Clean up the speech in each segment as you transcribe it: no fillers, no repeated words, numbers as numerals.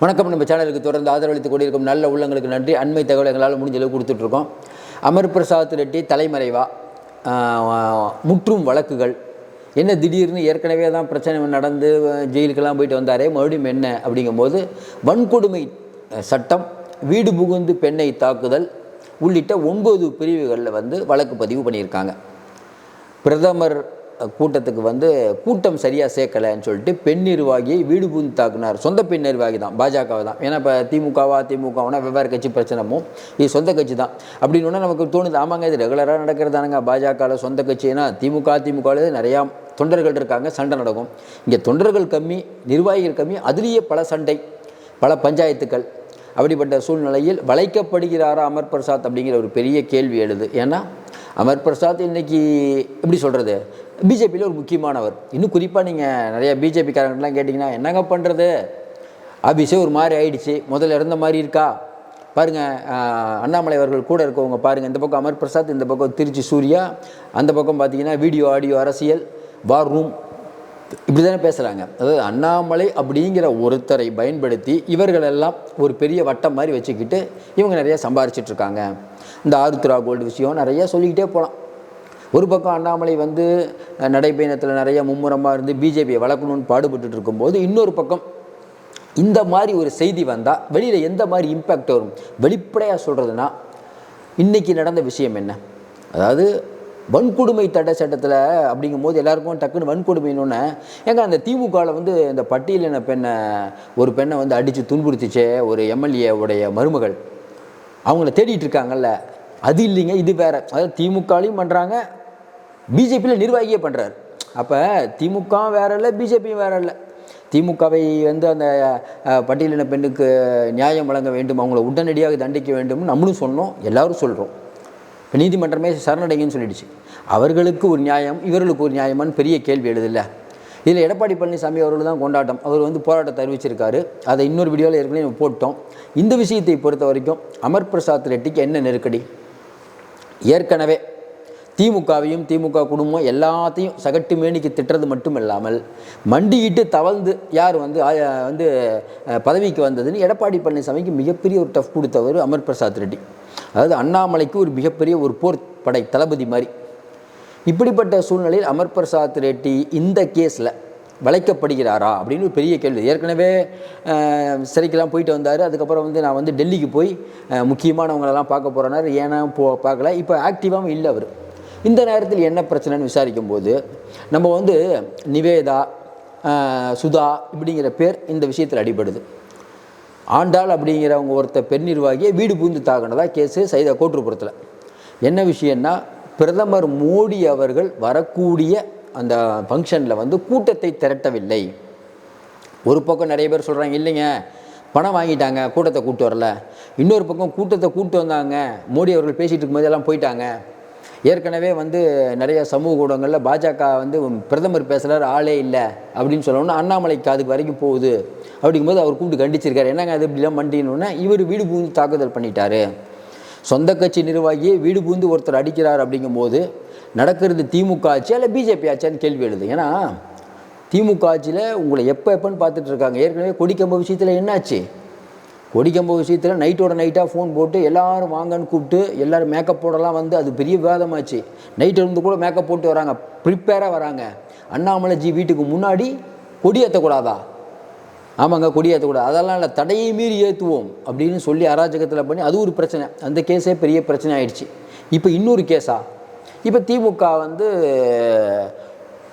வணக்கம். நம்ம சேனலுக்கு தொடர்ந்து ஆதரவளித்துக் கொண்டிருக்கும் நல்ல உள்ளங்களுக்கு நன்றி. அண்மை தகவல் எங்களால் முடிஞ்ச அளவு கொடுத்துட்ருக்கோம். அமர் பிரசாத் ரெட்டி தலைமறைவா, முற்றும் வழக்குகள் என்ன, திடீர்னு ஏற்கனவே தான் பிரச்சனை நடந்து ஜெயிலுக்கெல்லாம் போயிட்டு வந்தாரே, மறுபடியும் என்ன அப்படிங்கும்போது வன்கொடுமை சட்டம், வீடு புகுந்து பெண்ணை தாக்குதல் உள்ளிட்ட 9 பிரிவுகளில் வழக்கு பதிவு பண்ணியிருக்காங்க. பிரதமர் கூட்டத்துக்கு கூட்டம் சரியாக சேர்க்கலைன்னு சொல்லிட்டு பெண் நிர்வாகியை வீடு புகுந்து தாக்குனார். சொந்த பெண் நிர்வாகி தான், பாஜகவை தான். ஏன்னா இப்போ திமுகவுனா வெவ்வேறு கட்சி பிரச்சனைமும், இது சொந்த கட்சி தான் அப்படின்னு நமக்கு தோணுது. ஆமாங்க, இது ரெகுலராக நடக்கிறதானுங்க. பாஜகவில் சொந்த கட்சினா திமுகவில் நிறையா தொண்டர்கள் இருக்காங்க, சண்டை நடக்கும். இங்கே தொண்டர்கள் கம்மி, நிர்வாகிகள் கம்மி, அதுலேயே பல சண்டை, பல பஞ்சாயத்துக்கள். அப்படிப்பட்ட சூழ்நிலையில் வளைக்கப்படுகிறாரா அமர் பிரசாத் அப்படிங்கிற ஒரு பெரிய கேள்வி எழுது. ஏன்னா அமர் பிரசாத் இன்றைக்கி எப்படி சொல்கிறது, பிஜேபியில் ஒரு முக்கியமானவர். இன்னும் குறிப்பாக நீங்கள் நிறையா பிஜேபிக்காரங்களாம் கேட்டிங்கன்னா என்னங்க பண்ணுறது, ஆஃபீஸே ஒரு மாதிரி ஆயிடுச்சு, முதல்ல இருந்த மாதிரி இருக்கா பாருங்கள். அண்ணாமலை அவர்கள் கூட இருக்கவங்க பாருங்கள், இந்த பக்கம் அமர் பிரசாத், இந்த பக்கம் திருச்சி சூர்யா, அந்த பக்கம் பார்த்தீங்கன்னா வீடியோ ஆடியோ அரசியல், வார் ரூம், இப்படி தானே பேசுகிறாங்க. அதாவது அண்ணாமலை அப்படிங்கிற ஒருத்தரை பயன்படுத்தி இவர்களெல்லாம் ஒரு பெரிய வட்டம் மாதிரி வச்சுக்கிட்டு இவங்க நிறையா சம்பாரிச்சிட்ருக்காங்க. இந்த ஆருத்ரா கோல்டு விஷயம் நிறையா சொல்லிக்கிட்டே போகலாம். ஒரு பக்கம் அண்ணாமலை நடைபயணத்தில் நிறைய மும்முரமாக இருந்து பிஜேபியை வளர்க்கணும்னு பாடுபட்டு இருக்கும்போது, இன்னொரு பக்கம் இந்த மாதிரி ஒரு செய்தி வந்தால் வெளியில் எந்த மாதிரி இம்பேக்ட் வரும். வெளிப்படையாக சொல்கிறதுனா இன்றைக்கி நடந்த விஷயம் என்ன, அதாவது வன்கொடுமை தடை சட்டத்தில் அப்படிங்கும்போது எல்லாருக்கும் டக்குன்னு வன்கொடுமைன்னு ஏங்க அந்த திமுகவில் இந்த பட்டியலின ஒரு பெண்ணை அடித்து துன்புறுத்திச்சே ஒரு எம்எல்ஏவுடைய மருமகள், அவங்கள தேடிட்டு இருக்காங்கல்ல, அது இல்லைங்க, இது வேறு. அதாவது திமுகலையும் பண்ணுறாங்க, பிஜேபியில் நிர்வாகியே பண்ணுறாரு. அப்போ திமுக வேற இல்லை, பிஜேபியும் வேற இல்லை. திமுகவை அந்த பட்டியலின பெண்ணுக்கு நியாயம் வழங்க வேண்டும், அவங்கள உடனடியாக தண்டிக்க வேண்டும்னு நம்மளும் சொன்னோம், எல்லோரும் சொல்கிறோம். இப்போ நீதிமன்றமே சரணடைங்கன்னு சொல்லிடுச்சு. அவர்களுக்கு ஒரு நியாயம், இவர்களுக்கு ஒரு நியாயமானு பெரிய கேள்வி எழுதில்ல. இதில் எடப்பாடி பழனிசாமி அவர்கள் தான் கொண்டாட்டம். அவர் போராட்டத்தை அறிவிச்சிருக்காரு. அதை இன்னொரு வீடியோவில் ஏற்கனவே நம்ம போட்டோம். இந்த விஷயத்தை பொறுத்த வரைக்கும் அமர் பிரசாத் ரெட்டிக்கு என்ன நெருக்கடி, ஏற்கனவே திமுகவையும் திமுக குடும்பம் எல்லாத்தையும் சகட்டு மேனிக்கு திட்டுறது மட்டும் இல்லாமல் மண்டியிட்டு தவழ்ந்து யார் பதவிக்கு வந்ததுன்னு எடப்பாடி பழனிசாமிக்கு மிகப்பெரிய ஒரு டஃப் கொடுத்தவர் அமர் பிரசாத் ரெட்டி. அதாவது அண்ணாமலைக்கு ஒரு மிகப்பெரிய ஒரு போர் படை தளபதி மாதிரி. இப்படிப்பட்ட சூழ்நிலையில் அமர் பிரசாத் ரெட்டி இந்த கேஸில் வளைக்கப்படுகிறாரா அப்படின்னு ஒரு பெரிய கேள்வி. ஏற்கனவே சிறைக்கெல்லாம் போயிட்டு வந்தார். அதுக்கப்புறம் நான் டெல்லிக்கு போய் முக்கியமானவங்களெல்லாம் பார்க்க போகிறேன்னாரு. ஏன்னா பார்க்கல, இப்போ ஆக்டிவாகவும் இல்லை அவர். இந்த நேரத்தில் என்ன பிரச்சனைன்னு விசாரிக்கும் போது நம்ம நிவேதா, சுதா இப்படிங்கிற பேர் இந்த விஷயத்தில் அடிபடுது. ஆண்டாள் அப்படிங்கிறவங்க ஒருத்தர் பெண் நிர்வாகியை வீடு புகுந்து தாக்கினதா கேஸு சைதா கோட்டூர்புரத்தில். என்ன விஷயம்னா, பிரதமர் மோடி அவர்கள் வரக்கூடிய அந்த ஃபங்க்ஷனில் கூட்டத்தை திரட்டவில்லை. ஒரு பக்கம் நிறைய பேர் சொல்கிறாங்க, இல்லைங்க பணம் வாங்கிட்டாங்க, கூட்டத்தை கூப்பிட்டு வரல. இன்னொரு பக்கம் கூட்டத்தை கூப்பிட்டு வந்தாங்க, மோடி அவர்கள் பேசிகிட்டு இருக்கும்போது எல்லாம் போயிட்டாங்க. ஏற்கனவே நிறைய சமூக ஊடகங்களில் பாஜக பிரதமர் பேசுகிறார், ஆளே இல்லை அப்படின்னு சொல்லணும்னா அண்ணாமலைக்கு அதுக்கு வரைக்கும் போகுது. அப்படிங்கும்போது அவர் கூப்பிட்டு கண்டிச்சிருக்காரு. என்னங்க அது இப்படிலாம் மண்டினோன்னா, இவர் வீடு புகுந்து தாக்குதல் பண்ணிட்டாரு, சொந்த கட்சி நிர்வாகியே வீடு புகுந்து ஒருத்தர் அடிக்கிறார். அப்படிங்கும்போது நடக்கிறது திமுக ஆட்சியா இல்லை பிஜேபி ஆட்சியான்னு கேள்வி எழுது. ஏன்னா திமுக ஆட்சியில் உங்களை எப்போன்னு பார்த்துட்டு இருக்காங்க. ஏற்கனவே கொடிக்கம்பு விஷயத்தில் என்னாச்சு, கொடிக்கம்பு விஷயத்தில் நைட்டோட நைட்டாக ஃபோன் போட்டு எல்லோரும் வாங்கன்னு கூப்பிட்டு எல்லோரும் மேக்கப் போடலாம் அது பெரிய விவாதமாச்சு. நைட்டு இருந்து கூட மேக்கப் போட்டு வராங்க, ப்ரிப்பேராக வராங்க. அண்ணாமலை ஜி வீட்டுக்கு முன்னாடி கொடி ஏற்றக்கூடாதா? ஆமாங்க, கொடி ஏற்றக்கூடாது, அதெல்லாம் இல்லை, தடையை மீறி ஏற்றுவோம் அப்படின்னு சொல்லி அராஜகத்தில் பண்ணி அது ஒரு பிரச்சனை. அந்த கேஸே பெரிய பிரச்சனை ஆயிடுச்சு. இப்போ இன்னொரு கேஸா, இப்போ திமுக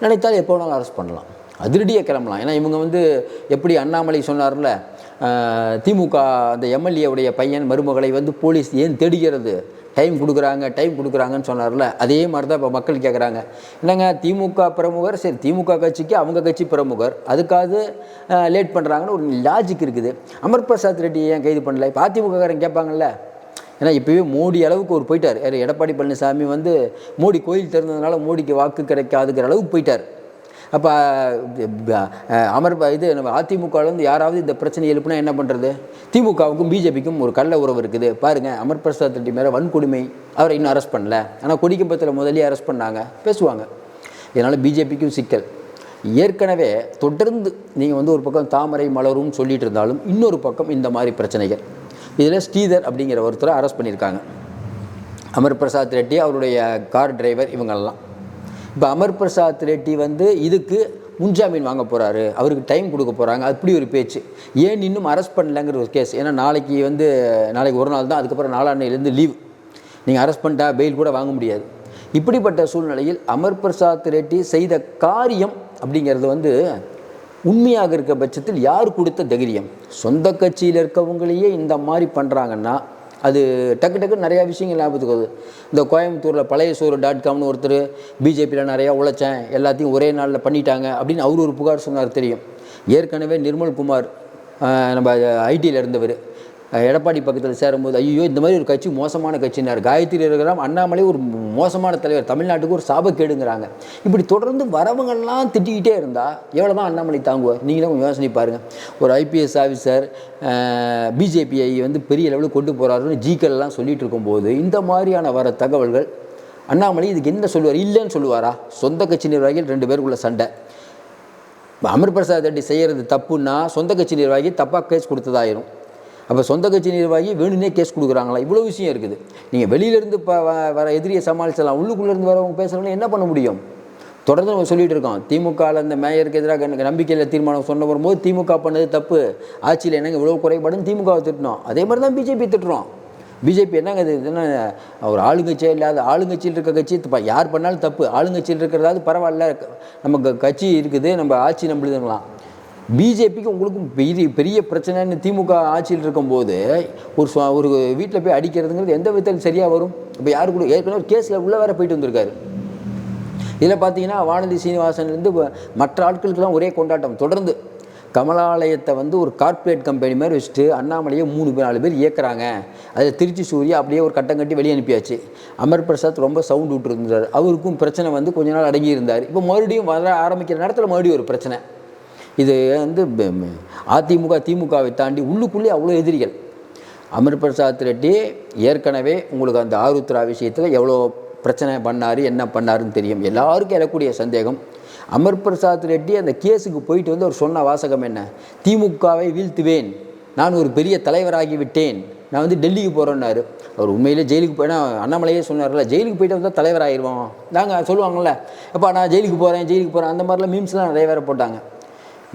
நினைத்தால் எப்போ வேணாலும் அரெஸ்ட் பண்ணலாம், அதிரடியாக கிளம்பலாம். ஏன்னா இவங்க எப்படி அண்ணாமலை சொன்னார்ல, திமுக அந்த எம்எல்ஏவுடைய பையன் மருமகளை போலீஸ் ஏன் தேடுகிறது, டைம் கொடுக்குறாங்கன்னு சொன்னார்ல, அதே மாதிரி தான் இப்போ மக்கள் கேட்குறாங்க. என்னங்க திமுக பிரமுகர், சரி திமுக கட்சிக்கு அவங்க கட்சி பிரமுகர், அதுக்காவது லேட் பண்ணுறாங்கன்னு ஒரு லாஜிக் இருக்குது. அமர் பிரசாத் ரெட்டி ஏன் கைது பண்ணல? இப்போ அதிமுககாரங்க கேட்பாங்கல்ல. ஏன்னா இப்போவே மோடி அளவுக்கு ஒரு போயிட்டார். எடப்பாடி பழனிசாமி மோடி கோயில் திறந்ததுனால மோடிக்கு வாக்கு கிடைக்காதுங்கிற அளவுக்கு போயிட்டார். அப்போ நம்ம அதிமுகவில் யாராவது இந்த பிரச்சனை எழுப்புனா என்ன பண்ணுறது? திமுகவுக்கும் பிஜேபிக்கும் ஒரு கள்ள உறவு இருக்குது பாருங்கள். அமர் பிரசாத் ரெட்டி மேலே வன்கொடுமை, அவரை இன்னும் அரெஸ்ட் பண்ணல, ஆனால் கொடிக்கம்பத்தில் முதலே அரெஸ்ட் பண்ணாங்க, பேசுவாங்க. இதனால் பிஜேபிக்கும் சிக்கல். ஏற்கனவே தொடர்ந்து நீங்கள் வந்து ஒரு பக்கம் தாமரை மலரும் சொல்லிட்டு இருந்தாலும் இன்னொரு பக்கம் இந்த மாதிரி பிரச்சனைகள். இதில் ஸ்ரீதர் அப்படிங்கிற ஒருத்தரை அரெஸ்ட் பண்ணியிருக்காங்க. அமர் பிரசாத் ரெட்டி, அவருடைய கார் டிரைவர், இவங்கெல்லாம். இப்போ அமர் பிரசாத் ரெட்டி வந்து இதுக்கு முன்ஜாமீன் வாங்க போகிறாரு, அவருக்கு டைம் கொடுக்க போகிறாங்க, அப்படி ஒரு பேச்சு. ஏன் இன்னும் அரெஸ்ட் பண்ணலங்கிற ஒரு கேஸ். ஏன்னா நாளைக்கு ஒரு நாள் தான், அதுக்கப்புறம் நாளான்னையிலேருந்து லீவ். நீங்கள் அரெஸ்ட் பண்ணிட்டா பெயில் கூட வாங்க முடியாது. இப்படிப்பட்ட சூழ்நிலையில் அமர் பிரசாத் ரெட்டி செய்த காரியம் அப்படிங்கிறது வந்து உண்மையாக இருக்க பட்சத்தில் யார் கொடுத்த தைரியம்? சொந்த கட்சியில் இருக்கவங்களையே இந்த மாதிரி பண்ணுறாங்கன்னா அது டக்கு நிறையா விஷயங்கள் ஞாபகத்துக்கு வருது. இந்த கோயம்புத்தூரில் பழைய சோறு .comனு ஒருத்தர் பிஜேபியில் நிறையா உழைச்சேன், எல்லாத்தையும் ஒரே நாளில் பண்ணிட்டாங்க அப்படின்னு அவர் ஒரு புகார் சொன்னார் தெரியும். ஏற்கனவே நிர்மல்குமார் நம்ம ஐடியில் இருந்தவர் எடப்பாடி பக்கத்தில் சேரும்போது ஐயோ இந்த மாதிரி ஒரு கட்சி மோசமான கட்சினார். காயத்ரி இருக்கிறாம் அண்ணாமலை ஒரு மோசமான தலைவர், தமிழ்நாட்டுக்கு ஒரு சாபக்கேடுங்கிறாங்க. இப்படி தொடர்ந்து வரவங்கள்லாம் திட்டிக்கிட்டே இருந்தால் எவ்வளோ தான் அண்ணாமலை தாங்குவார்? நீங்களே கொஞ்சம் யோசனை பாருங்கள். ஒரு ஐபிஎஸ் ஆஃபீஸர் பிஜேபியை வந்து பெரிய லெவலில் கொண்டு போகிறாருன்னு ஜிக்கெல்லாம் சொல்லிகிட்டு இருக்கும்போது இந்த மாதிரியான வர தகவல்கள் அண்ணாமலை இதுக்கு என்ன சொல்லுவார்? இல்லைன்னு சொல்லுவாரா? சொந்த கட்சி நிர்வாகிகள் 2 பேருக்குள்ள சண்டை. அமர் பிரசாத் ரெட்டி செய்கிறது தப்புன்னா சொந்த கட்சி நிர்வாகி தப்பாக கேஸ் கொடுத்ததாயிரும். அப்போ சொந்த கட்சி நிர்வாகி வேணுன்னே கேஸ் கொடுக்குறாங்களா? இவ்வளோ விஷயம் இருக்குது. நீங்கள் வெளியிலேருந்து வர எதிரியை சமாளிச்சலாம், உள்ளுக்குள்ளேருந்து வரவங்க பேசுகிறவங்க என்ன பண்ண முடியும்? தொடர்ந்து நம்ம சொல்லிகிட்டு இருக்கோம். திமுகவில் அந்த மேயருக்கு எதிராக எனக்கு நம்பிக்கையில் தீர்மானம் சொன்ன வரும்போது திமுக பண்ணது தப்பு, ஆட்சியில் என்னங்க இவ்வளோ குறைபாடுன்னு திமுகவை திட்டணும். அதே மாதிரி தான் பிஜேபி திட்டுறோம். பிஜேபி என்னங்க இது என்ன ஒரு ஆளுங்கட்சியே இல்லாத, ஆளுங்கட்சியில் இருக்க கட்சி யார் பண்ணாலும் தப்பு, ஆளுங்கட்சியில் இருக்கிறதாவது பரவாயில்ல, நம்ம கட்சி இருக்குது, நம்ம ஆட்சி நம்மளுதுங்களாம். பிஜேபிக்கு உங்களுக்கும் பெரிய பிரச்சனைன்னு திமுக ஆட்சியில் இருக்கும்போது ஒரு வீட்டில் போய் அடிக்கிறதுங்கிறது எந்த விதத்தில் சரியாக வரும்? இப்போ யாரு கூட ஏற்கனவே ஒரு கேஸில் உள்ளே வேற போயிட்டு வந்திருக்காரு. இதில் பார்த்தீங்கன்னா வானதி சீனிவாசன்லேருந்து மற்ற ஆட்களுக்கெல்லாம் ஒரே கொண்டாட்டம். தொடர்ந்து கமலாலயத்தை வந்து ஒரு கார்ப்பரேட் கம்பெனி மாதிரி வச்சுட்டு அண்ணாமலையை 3-4 பேர் இயக்குறாங்க. அதில் திருச்சி சூர்யா அப்படியே ஒரு கட்டம் கட்டி வெளியே அனுப்பியாச்சு. அமர் பிரசாத் ரொம்ப சவுண்ட் விட்டுருந்தார், அவருக்கும் பிரச்சனை வந்து கொஞ்ச நாள் அடங்கி இருந்தார். இப்போ மறுபடியும் வர ஆரம்பிக்கிற நேரத்தில் மறுபடியும் ஒரு பிரச்சனை. இது வந்து அதிமுக திமுகவை தாண்டி உள்ளுக்குள்ளே அவ்வளோ எதிரிகள். அமர் பிரசாத் ரெட்டி ஏற்கனவே உங்களுக்கு அந்த ஆருத்ரா விஷயத்தில் எவ்வளோ பிரச்சனை பண்ணார், என்ன பண்ணாருன்னு தெரியும். எல்லாருக்கும் எழக்கூடிய சந்தேகம், அமர் பிரசாத் ரெட்டி அந்த கேஸுக்கு போயிட்டு வந்து அவர் சொன்ன வாசகம் என்ன? திமுகவை வீழ்த்துவேன், நான் ஒரு பெரிய தலைவராகி விட்டேன், நான் வந்து டெல்லிக்கு போகிறேன்னாரு. அவர் உண்மையிலே ஜெயிலுக்கு போயினா அண்ணாமலையே சொன்னார்ல, ஜெயிலுக்கு போயிட்டு வந்தால் தலைவராகிடுவோம். நாங்கள் சொல்லுவாங்கள்ல, அப்போ நான் ஜெயிலுக்கு போகிறேன் அந்த மாதிரிலாம் மீம்ஸ்லாம் நிறைய வேறு போட்டாங்க.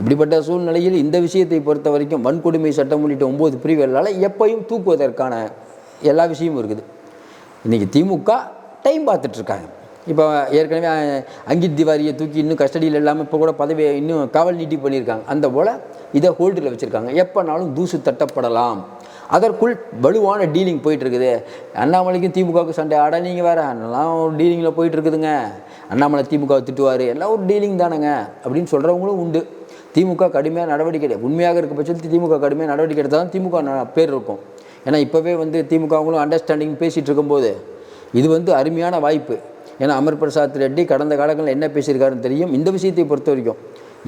இப்படிப்பட்ட சூழ்நிலையில் இந்த விஷயத்தை பொறுத்த வரைக்கும் வன்கொடுமை சட்டம் உள்ளிட்ட 9 பிரிவுகளால் எப்பையும் தூக்குவதற்கான எல்லா விஷயமும் இருக்குது. இன்றைக்கி திமுக டைம் பார்த்துட்ருக்காங்க. இப்போ ஏற்கனவே அங்கித் திவாரியை தூக்கி இன்னும் கஸ்டடியில் இல்லாமல் இப்போ கூட பதவியை இன்னும் காவல் நீட்டி பண்ணியிருக்காங்க. அந்த போல் இதை ஹோல்டில் வச்சுருக்காங்க. எப்போனாலும் தூசு தட்டப்படலாம். அதற்குள் வலுவான டீலிங் போயிட்டுருக்குது. அண்ணாமலைக்கும் திமுகவுக்கு சண்டை. ஆட நீங்கள் வேறு எல்லாம் ஒரு டீலிங்கில் போயிட்டுருக்குதுங்க. அண்ணாமலை திமுகவை திட்டுவார், எல்லாம் ஒரு டீலிங் தானேங்க அப்படின்னு சொல்கிறவங்களும் உண்டு. திமுக கடுமையாக நடவடிக்கை உண்மையாக இருக்க பட்சத்தில் திமுக கடுமையாக நடவடிக்கை எடுத்தால் தான் திமுக பேர் இருக்கும். ஏன்னா இப்போவே வந்து திமுகவங்களும் அண்டர்ஸ்டாண்டிங் பேசிகிட்டு இருக்கும்போது இது வந்து அருமையான வாய்ப்பு. ஏன்னா அமர் பிரசாத் ரெட்டி கடந்த காலங்களில் என்ன பேசியிருக்காருன்னு தெரியும். இந்த விஷயத்தை பொறுத்த வரைக்கும்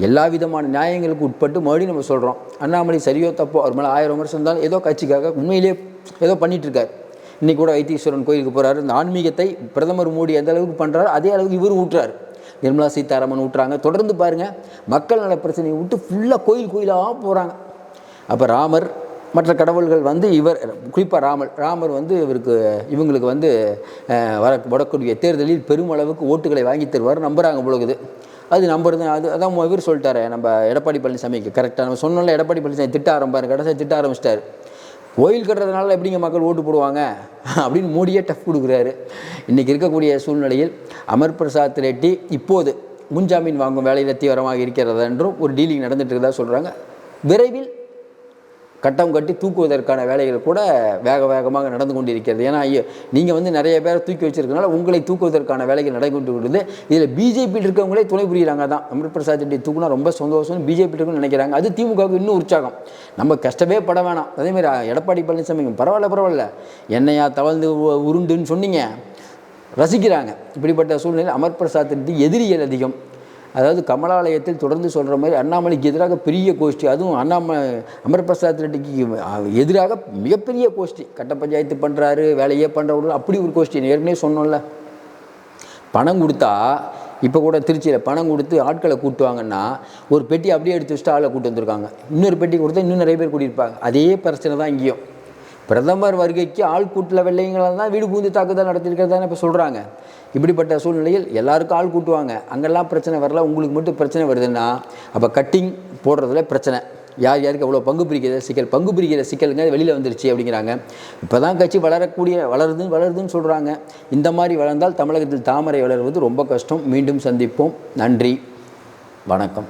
எல்லா விதமான நியாயங்களுக்கு உட்பட்டு மறுபடியும் நம்ம சொல்கிறோம், அண்ணாமலை சரியோ தப்போ அவர் மேலே 1000 விமர்சனம் இருந்தாலும் ஏதோ கட்சிக்காக உண்மையிலே ஏதோ பண்ணிகிட்ருக்கார். இன்றைக்கி கூட வைத்தீஸ்வரன் கோயிலுக்கு போகிறாரு. இந்த ஆன்மீகத்தை பிரதமர் மோடி எந்த அளவுக்கு பண்ணுறாரு அதே அளவுக்கு இவர் ஊட்டுறாரு. நிர்மலா சீதாராமன் ஊட்டுறாங்க. தொடர்ந்து பாருங்கள், மக்கள் நல பிரச்சனையை விட்டு ஃபுல்லாக கோயிலாக போகிறாங்க. அப்போ ராமர் மற்ற கடவுள்கள் வந்து இவர் குறிப்பாக ராமர் வந்து இவங்களுக்கு வந்து வரக்கூடிய தேர்தலில் பெருமளவுக்கு ஓட்டுகளை வாங்கி தருவார் நம்புகிறாங்க பொழுது. அது நம்புறது அதான் இவர் சொல்லிட்டாரு நம்ம எடப்பாடி பழனிசாமிக்கு. கரெக்டாக நம்ம சொன்னோம்ல, எடப்பாடி பழனிசாமி திட்ட கடைசியாக திட்ட ஆரம்பிச்சிட்டாரு. கோயில் கட்டுறதுனால எப்படிங்க மக்கள் ஓட்டு போடுவாங்க அப்படின்னு மோடியே டஃப் கொடுக்குறாரு. இன்றைக்கி இருக்கக்கூடிய சூழ்நிலையில் அமர் பிரசாத் ரெட்டி இப்போது முன்ஜாமீன் வாங்கும் வேலையில் தீவிரமாக இருக்கிறது என்றும் ஒரு டீலிங் நடந்துட்டு இருக்கிறதா சொல்கிறாங்க. விரைவில் கட்டம் கட்டி தூக்குவதற்கான வேலைகள் கூட வேகமாக நடந்து கொண்டிருக்கிறது. ஏன்னா நீங்கள் வந்து நிறைய பேரை தூக்கி வச்சிருக்கனால உங்களை தூக்குவதற்கான வேலைகள் நடந்து கொண்டு இதில் பிஜேபியில் இருக்கவங்களே துணை புரிகிறாங்க. தான் அமர் பிரசாத் ரெட்டி தூக்குனா ரொம்ப சந்தோஷம்னு பிஜேபி இருக்குன்னு நினைக்கிறாங்க. அது திமுகவுக்கு இன்னும் உற்சாகம். நம்ம கஷ்டமே பட வேணாம். அதேமாதிரி எடப்பாடி பழனிசாமி பரவாயில்ல என்னையா தவழ்ந்து உருண்டுன்னு சொன்னீங்க, ரசிக்கிறாங்க. இப்படிப்பட்ட சூழ்நிலையில் அமர் பிரசாத் ரெட்டி எதிரிகள் அதிகம். அதாவது கமலாலயத்தில் தொடர்ந்து சொல்கிற மாதிரி அண்ணாமலைக்கு எதிராக பெரிய கோஷ்டி, அதுவும் அமர் பிரசாத் ரெட்டிக்கு எதிராக மிகப்பெரிய கோஷ்டி. கட்ட பஞ்சாயத்து பண்ணுறாரு, வேலையே பண்ணுறவர்கள் அப்படி ஒரு கோஷ்டி. ஏற்கனவே சொன்னோம்ல, பணம் கொடுத்தா இப்போ கூட திருச்சியில் பணம் கொடுத்து ஆட்களை கூட்டுவாங்கன்னா ஒரு பெட்டி அப்படியே எடுத்து வச்சுட்டு ஆளை கூட்டு வந்திருக்காங்க. இன்னொரு பெட்டி கொடுத்தா இன்னும் நிறைய பேர் கூட்டியிருப்பாங்க. அதே பிரச்சனை தான் இங்கேயும். பிரதமர் வருகைக்கு ஆள் கூட்டில் வெள்ளைங்களால் தான் வீடு பூந்து தாக்குதல் நடத்திருக்கிறதானே இப்போ சொல்கிறாங்க. இப்படிப்பட்ட சூழ்நிலையில் எல்லாருக்கும் ஆள் கூட்டுவாங்க, அங்கெல்லாம் பிரச்சனை வரல, உங்களுக்கு மட்டும் பிரச்சனை வருதுன்னா அப்போ கட்டிங் போடுறதுல பிரச்சனை. யார் யாருக்கு எவ்வளோ பங்கு பிரிக்கிற சிக்கலுங்க வெளியில் வந்துருச்சு அப்படிங்கிறாங்க. இப்போ தான் கட்சி வளருதுன்னு சொல்கிறாங்க. இந்த மாதிரி வளர்ந்தால் தமிழகத்தில் தாமரை வளர்வது ரொம்ப கஷ்டம். மீண்டும் சந்திப்போம். நன்றி, வணக்கம்.